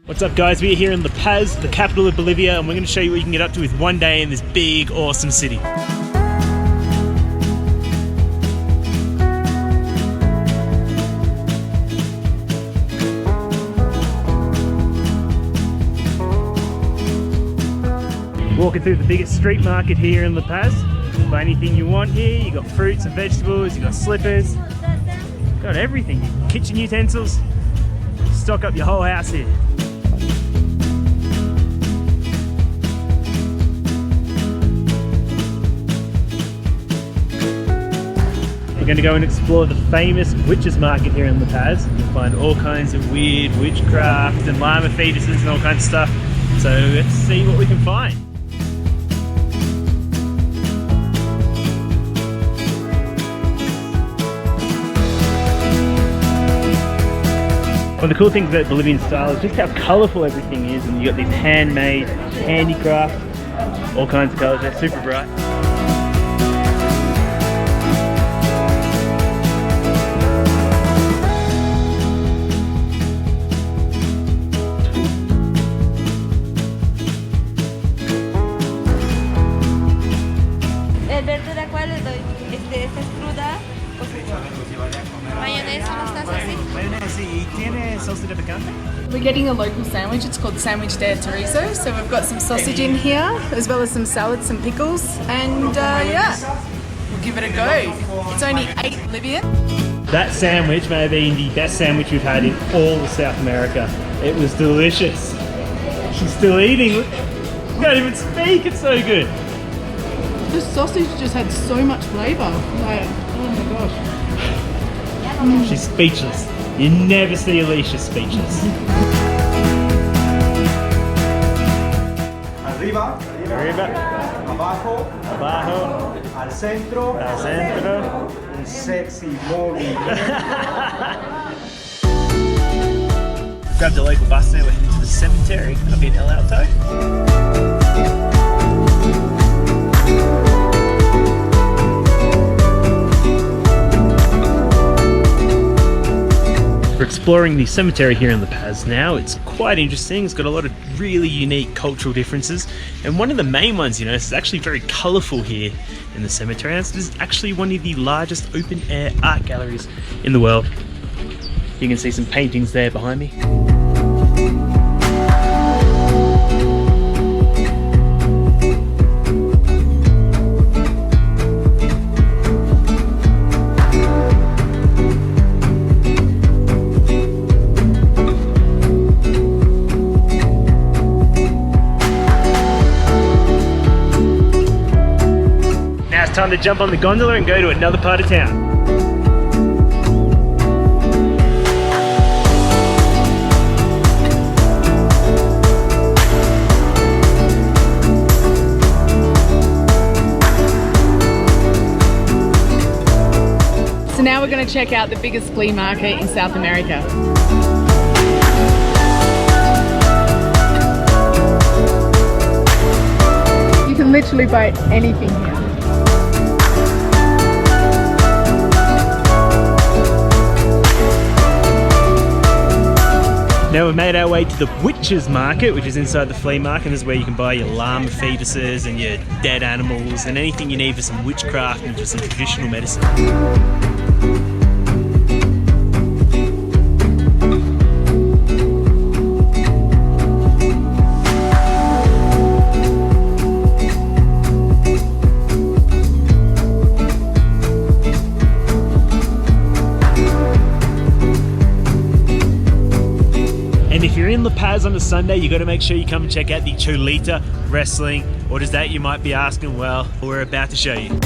What's up guys, we're here in La Paz, the capital of Bolivia, and we're going to show you what you can get up to with one day in this big, awesome city. Walking through the biggest street market here in La Paz. Buy anything you want here. You got fruits and vegetables, you got slippers, got everything. Kitchen utensils. Stock up your whole house here. We're going to go and explore the famous witches market here in La Paz. You'll find all kinds of weird witchcraft and llama fetuses and all kinds of stuff. So let's see what we can find. One of the cool things about Bolivian style is just how colourful everything is, and you got these handmade handicraft, all kinds of colours. They're super bright. ¿Verdura cuál le doy? Esta es cruda. Mayonesa, mostaza, así. Mayonesa, ¿y tiene salsa de picante? We're getting a local sandwich. It's called Sandwich de Chorizo. So we've got some sausage in here, as well as some salads, some pickles, and yeah, we'll give it a go. It's only 8 Bolivian. That sandwich may have been the best sandwich we've had in all of South America. It was delicious. She's still eating. Can't even speak, it's so good. The sausage just had so much flavour. Like, oh my gosh. She's speechless. You never see Alicia speechless. Arriba, Arriba, abajo, abajo, al centro, al centro. un sexy movimiento. Grabbed a local bus now, we're heading to the cemetery up in El Alto. We're exploring the cemetery here in La Paz now. It's quite interesting. It's got a lot of really unique cultural differences. And one of the main ones, is actually very colourful here in the cemetery. And it's actually one of the largest open air art galleries in the world. You can see some paintings there behind me. Time to jump on the gondola and go to another part of town. So now we're going to check out the biggest flea market in South America. You can literally buy anything here. Now we've made our way to the witches market, which is inside the flea market. This is where you can buy your llama fetuses and your dead animals and anything you need for some witchcraft and for some traditional medicine. And if you're in La Paz on a Sunday, you got to make sure you come and check out the Cholita wrestling. What is that, you might be asking? Well, we're about to show you.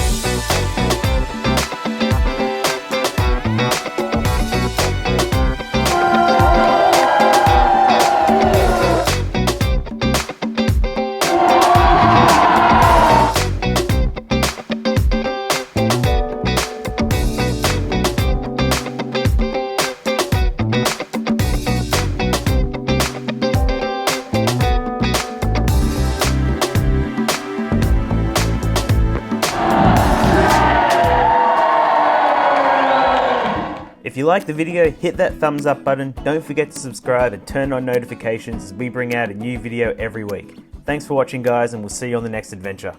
you liked the video, hit that thumbs up button. Don't forget to subscribe and turn on notifications as we bring out a new video every week. Thanks for watching, guys, and we'll see you on the next adventure.